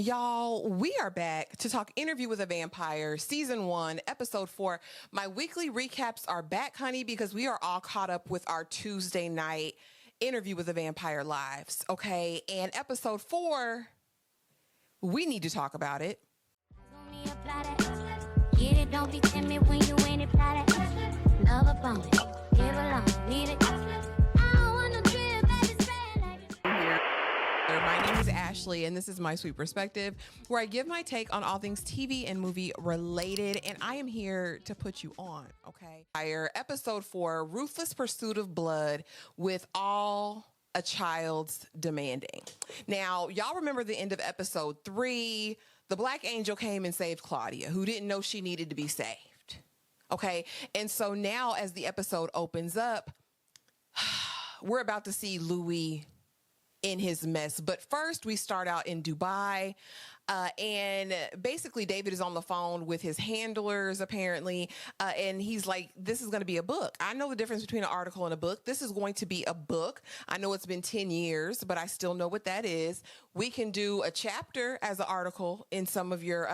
Y'all, we are back to talk Interview with a Vampire, Season 1, Episode 4. My weekly recaps are back, honey, because we are all caught up with our Tuesday night Interview with a Vampire lives, okay? And Episode 4, we need to talk about it. Get it, don't be timid when you in it, love a bone, give along, need it. My name is Ashley, and this is My Sweet Perspective, where I give my take on all things TV and movie related, and I am here to put you on, okay? Episode 4, Ruthless Pursuit of Blood, with all a child's demanding. Now, y'all remember the end of Episode 3. The Black Angel came and saved Claudia, who didn't know she needed to be saved, okay? And so now, as the episode opens up, we're about to see Louis in his mess. But first, we start out in Dubai, and basically David is on the phone with his handlers, apparently, and he's like, this is going to be a book. I know the difference between an article and a book. This is going to be a book. I know it's been 10 years, but I still know what that is. We can do a chapter as an article in some of your,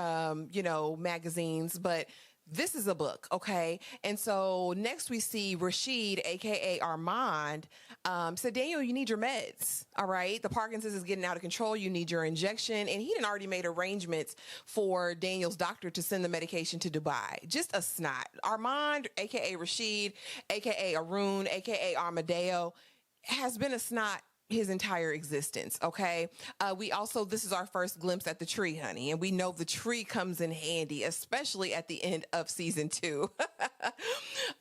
magazines, but this is a book, okay? And so next we see Rashid, a.k.a. Armand, said, Daniel, you need your meds, all right? The Parkinson's is getting out of control. You need your injection. And he had already made arrangements for Daniel's doctor to send the medication to Dubai. Just a snot. Armand, a.k.a. Rashid, a.k.a. Arun, a.k.a. Armadeo, has been a snot his entire existence, okay? This is our first glimpse at the tree, honey, and we know the tree comes in handy, especially at the end of season 2.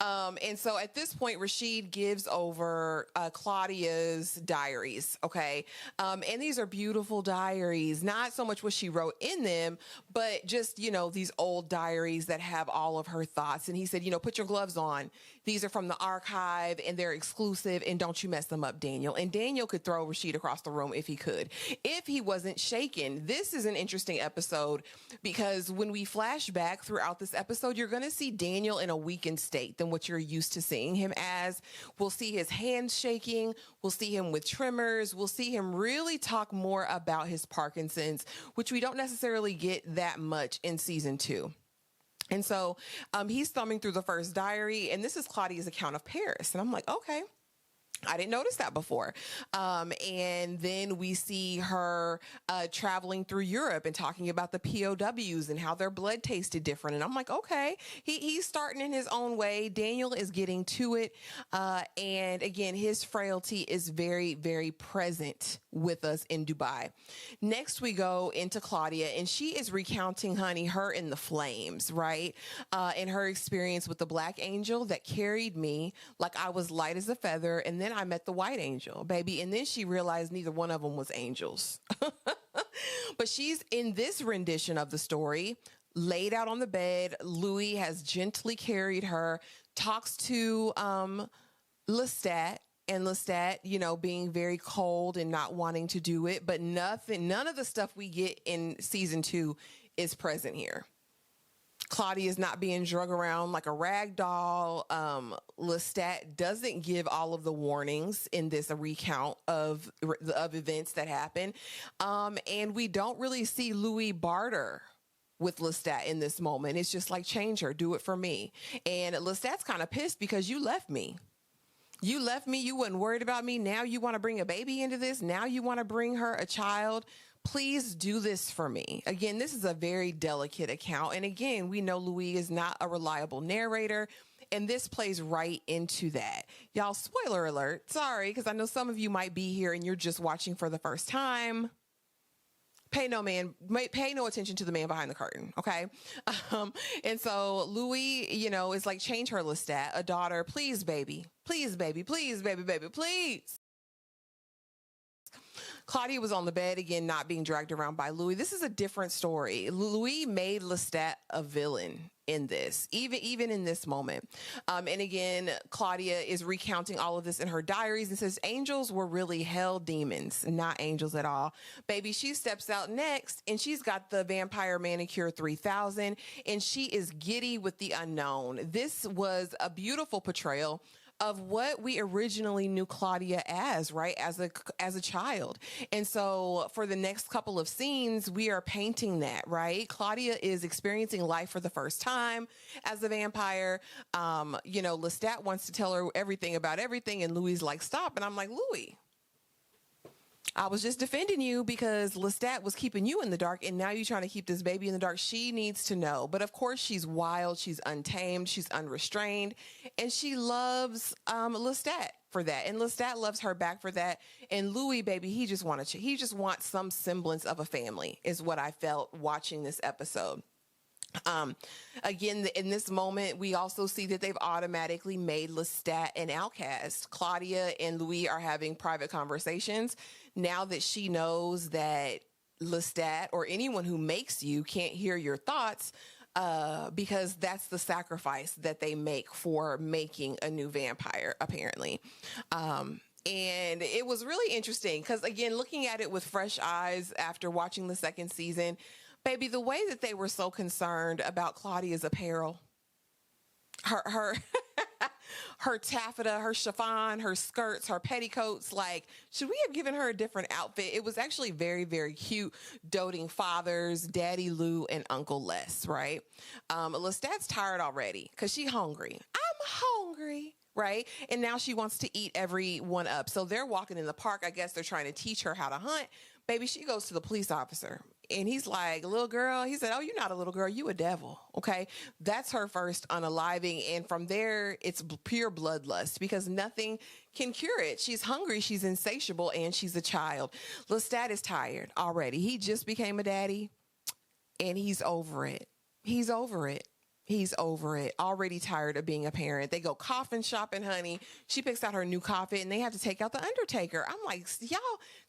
And so at this point, Rashid gives over Claudia's diaries, okay? And these are beautiful diaries, not so much what she wrote in them, but just, these old diaries that have all of her thoughts. And he said, put your gloves on. These are from the archive and they're exclusive, and don't you mess them up, Daniel. And Daniel could throw Rashid across the room if he could, if he wasn't shaken. This is an interesting episode because when we flash back throughout this episode, you're going to see Daniel in a weakened state than what you're used to seeing him as. We'll see his hands shaking. We'll see him with tremors. We'll see him really talk more about his Parkinson's, which we don't necessarily get that much in season 2. And so he's thumbing through the first diary, and this is Claudia's account of Paris. And I'm like, okay, I didn't notice that before. And then we see her traveling through Europe and talking about the POWs and how their blood tasted different. And I'm like, okay, he's starting in his own way. Daniel is getting to it. And again, his frailty is very, very present with us in Dubai. Next, we go into Claudia, and she is recounting, honey, her in the flames, right? And her experience with the Black Angel that carried me like I was light as a feather. And then I met the White Angel, baby. And then she realized neither one of them was angels. But she's in this rendition of the story, laid out on the bed. Louis has gently carried her, talks to Lestat, and Lestat, being very cold and not wanting to do it. But none of the stuff we get in season 2 is present here. Claudia is not being drug around like a rag doll. Lestat doesn't give all of the warnings in this recount of events that happen. And we don't really see Louis barter with Lestat in this moment. It's just like, change her, do it for me. And Lestat's kind of pissed because you left me. You left me. You wasn't worried about me. Now you want to bring a baby into this. Now you want to bring her a child. Please do this for me. Again, this is a very delicate account. And again, we know Louis is not a reliable narrator, and this plays right into that. Y'all, spoiler alert. Sorry, because I know some of you might be here and you're just watching for the first time. Pay no attention to the man behind the curtain, okay? And so Louis, is like, change her, Lestat, a daughter. Please, baby. Please, baby. Please, baby, please. Claudia was on the bed again, not being dragged around by Louis. This is a different story. Louis made Lestat a villain in this, even in this moment. And again, Claudia is recounting all of this in her diaries and says angels were really hell demons, not angels at all. Baby, she steps out next and she's got the Vampire Manicure 3000 and she is giddy with the unknown. This was a beautiful portrayal of what we originally knew Claudia as, right? As a child. And so for the next couple of scenes, we are painting that, right? Claudia is experiencing life for the first time as a vampire. Lestat wants to tell her everything about everything, and Louis like, stop. And I'm like, Louis, I was just defending you because Lestat was keeping you in the dark, and now you're trying to keep this baby in the dark. She needs to know. But of course, she's wild, she's untamed, she's unrestrained, and she loves Lestat for that. And Lestat loves her back for that. And Louis, baby, he just wants some semblance of a family, is what I felt watching this episode. Again, in this moment, we also see that they've automatically made Lestat an outcast. Claudia and Louis are having private conversations now that she knows that Lestat or anyone who makes you can't hear your thoughts, because that's the sacrifice that they make for making a new vampire, apparently. And it was really interesting because, again, looking at it with fresh eyes after watching the second season, baby, the way that they were so concerned about Claudia's apparel, her her taffeta, her chiffon, her skirts, her petticoats, like, should we have given her a different outfit? It was actually very, very cute. Doting fathers, Daddy Lou and Uncle Les, right? Lestat's tired already because she's hungry. I'm hungry. Right. And now she wants to eat everyone up. So they're walking in the park. I guess they're trying to teach her how to hunt. Baby, she goes to the police officer and he's like, little girl. He said, oh, you're not a little girl. You a devil. OK, that's her first unaliving. And from there, it's pure bloodlust because nothing can cure it. She's hungry. She's insatiable and she's a child. Lestat is tired already. He just became a daddy and he's over it. He's over it. He's over it, already tired of being a parent. They go coffin shopping, honey. She picks out her new coffin and they have to take out the Undertaker. I'm like, y'all,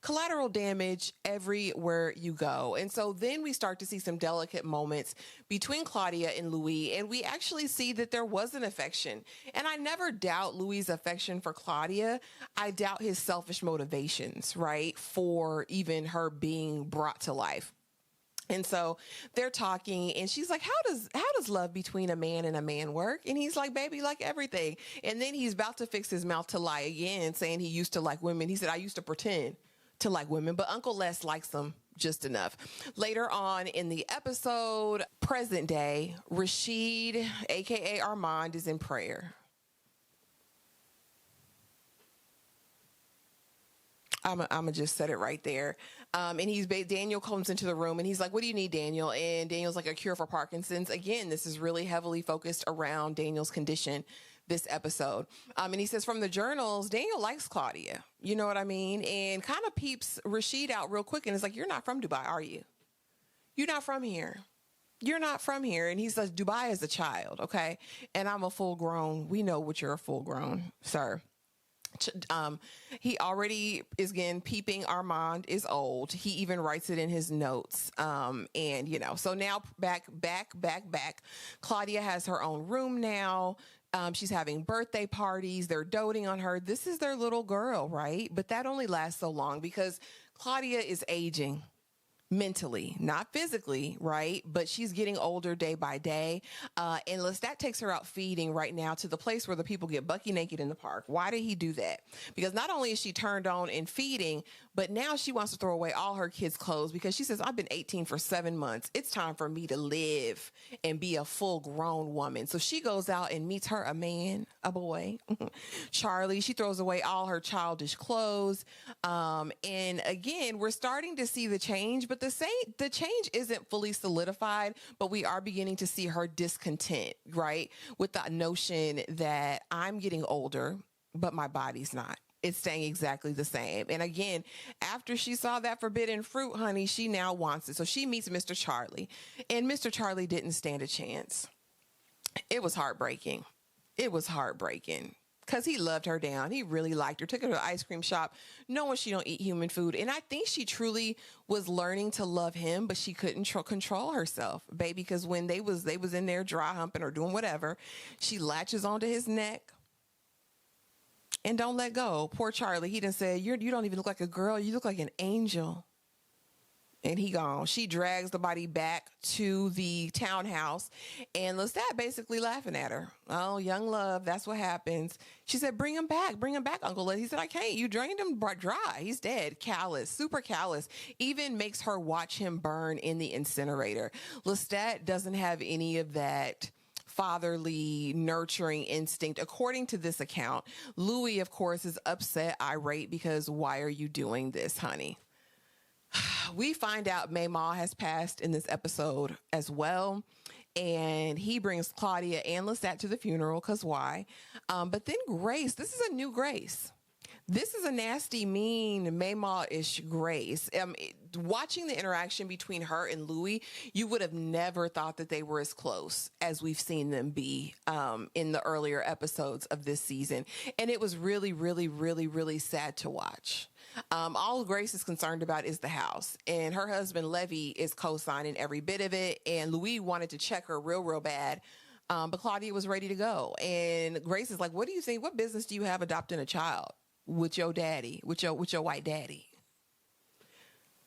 collateral damage everywhere you go. And so then we start to see some delicate moments between Claudia and Louis. And we actually see that there was an affection. And I never doubt Louis' affection for Claudia. I doubt his selfish motivations, right, for even her being brought to life. And so they're talking and she's like, how does love between a man and a man work? And he's like, baby, like everything. And then he's about to fix his mouth to lie again, saying he used to like women. He said, I used to pretend to like women, but Uncle Les likes them just enough. Later on in the episode, present day, Rashid, aka Armand, is in prayer. I'm gonna just set it right there. And Daniel comes into the room and he's like, what do you need, Daniel? And Daniel's like, a cure for Parkinson's. Again, this is really heavily focused around Daniel's condition this episode. And he says from the journals, Daniel likes Claudia. You know what I mean? And kind of peeps Rashid out real quick. And it's like, you're not from Dubai, are you? You're not from here. You're not from here. And he says, Dubai is a child. Okay. And I'm a full grown. We know what you're a full grown, sir. He already is, again, peeping Armand is old. He even writes it in his notes. So now back. Claudia has her own room now. She's having birthday parties. They're doting on her. This is their little girl, right? But that only lasts so long because Claudia is aging. Mentally, not physically, right? But she's getting older day by day. And Lestat takes her out feeding right now to the place where the people get bucky naked in the park. Why did he do that? Because not only is she turned on in feeding, but now she wants to throw away all her kids' clothes because she says, I've been 18 for 7 months. It's time for me to live and be a full grown woman. So she goes out and meets her a man, a boy, Charlie. She throws away all her childish clothes. And again, we're starting to see the change, but the change isn't fully solidified, but we are beginning to see her discontent, right? With the notion that I'm getting older, but my body's not. It's staying exactly the same. And again, after she saw that forbidden fruit, honey, she now wants it. So she meets Mr. Charlie, and Mr. Charlie didn't stand a chance. It was heartbreaking. It was heartbreaking. Because he loved her down. He really liked her. Took her to the ice cream shop, knowing she don't eat human food. And I think she truly was learning to love him, but she couldn't control herself, baby. Because when they was in there dry humping or doing whatever, she latches onto his neck and don't let go. Poor Charlie. He done said, you don't even look like a girl. You look like an angel. and he gone. She drags the body back to the townhouse, and Lestat basically laughing at her. Oh, young love, that's what happens. She said, bring him back, Uncle Les. He said, I can't. You drained him dry. He's dead. Callous, super callous. Even makes her watch him burn in the incinerator. Lestat doesn't have any of that fatherly, nurturing instinct. According to this account, Louis, of course, is upset, irate, because why are you doing this, honey? We find out Mayma has passed in this episode as well. And he brings Claudia and Lestat to the funeral, because why? But then Grace, this is a new Grace. This is a nasty, mean, Mayma-ish Grace. Watching the interaction between her and Louis, you would have never thought that they were as close as we've seen them be in the earlier episodes of this season. And it was really, really, really, really sad to watch. All Grace is concerned about is the house. And her husband, Levy, is co-signing every bit of it. And Louis wanted to check her real, real bad. But Claudia was ready to go. And Grace is like, what do you think? What business do you have adopting a child with your daddy, with your white daddy?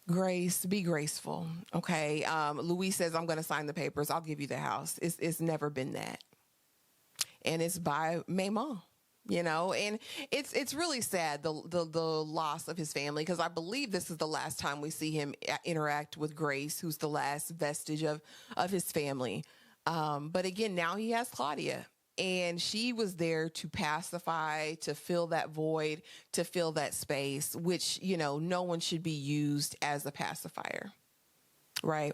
Grace, be graceful. Okay. Louis says, I'm going to sign the papers. I'll give you the house. It's never been that. And it's by Mayma. You know, and it's really sad, the loss of his family, because I believe this is the last time we see him interact with Grace, who's the last vestige of his family. But again, now he has Claudia, and she was there to pacify, to fill that void, to fill that space, which, you know, no one should be used as a pacifier. Right.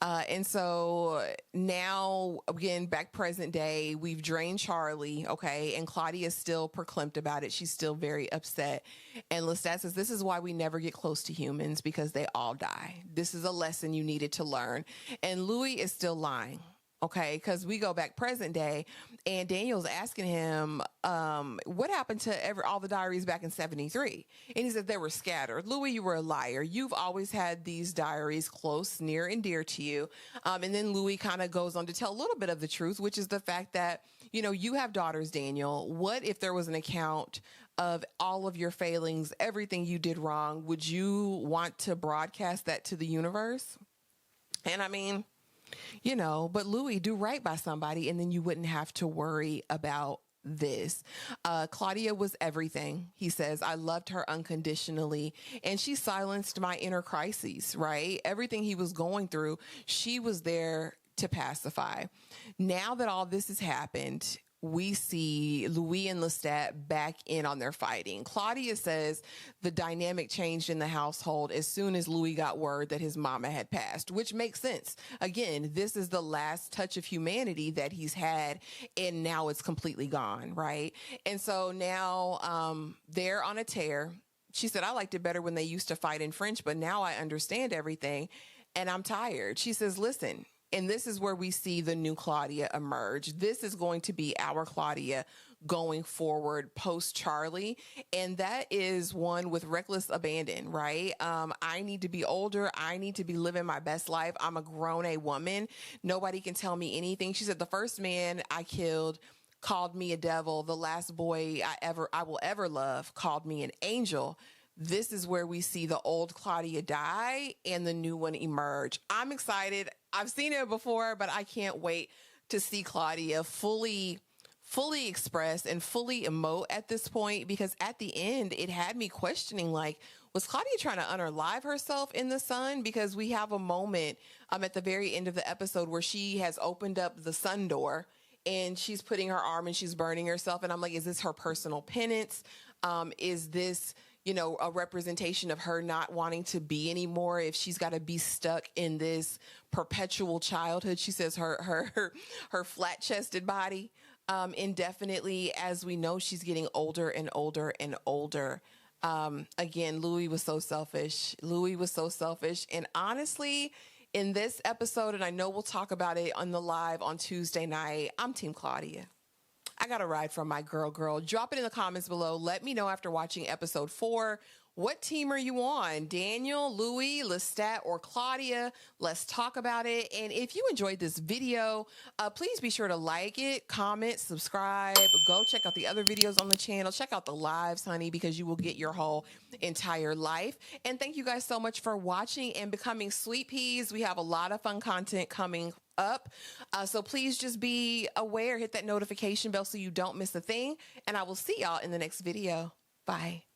And so now, again, back present day, we've drained Charlie. Okay. And Claudia is still proclaimed about it. She's still very upset. And Lestat says, this is why we never get close to humans, because they all die. This is a lesson you needed to learn. And Louis is still lying. Okay, because we go back present day, and Daniel's asking him, what happened to all the diaries back in 73? And he said they were scattered. Louis, you were a liar. You've always had these diaries close, near, and dear to you. And then Louis kind of goes on to tell a little bit of the truth, which is the fact that, you know, you have daughters, Daniel. What if there was an account of all of your failings, everything you did wrong? Would you want to broadcast that to the universe? And I mean, you know, but Louis, do right by somebody, and then you wouldn't have to worry about this. Claudia was everything. He says, I loved her unconditionally, and she silenced my inner crises, right? Everything he was going through, she was there to pacify. Now that all this has happened, we see Louis and Lestat back in on their fighting. Claudia says the dynamic changed in the household as soon as Louis got word that his mama had passed, which makes sense. Again, this is the last touch of humanity that he's had, and now it's completely gone, right? And so now they're on a tear. She said, I liked it better when they used to fight in French, but now I understand everything, and I'm tired. She says, listen, and this is where we see the new Claudia emerge. This is going to be our Claudia going forward post Charlie. And that is one with reckless abandon, right? I need to be older. I need to be living my best life. I'm a grown A woman. Nobody can tell me anything. She said, the first man I killed called me a devil. The last boy I will ever love called me an angel. This is where we see the old Claudia die and the new one emerge. I'm excited. I've seen it before, but I can't wait to see Claudia fully express and fully emote at this point, because at the end, it had me questioning, like, was Claudia trying to unalive herself in the sun? Because we have a moment at the very end of the episode where she has opened up the sun door and she's putting her arm and she's burning herself. And I'm like, is this her personal penance? Is this, you know, a representation of her not wanting to be anymore, if she's got to be stuck in this perpetual childhood? She says her flat-chested body indefinitely, as we know she's getting older and older and older. Again, Louis was so selfish. And honestly, in this episode, and I know we'll talk about it on the live on Tuesday night, I'm Team Claudia. I got a ride from my girl. Drop it in the comments below. Let me know after watching episode 4 What team are you on? Daniel, Louis, Lestat, or Claudia? Let's talk about it. And if you enjoyed this video, please be sure to like it, comment, subscribe, go check out the other videos on the channel. Check out the lives, honey, because you will get your whole entire life. And thank you guys so much for watching and becoming Sweet Peas. We have a lot of fun content coming up. So please just be aware, hit that notification bell so you don't miss a thing. And I will see y'all in the next video. Bye.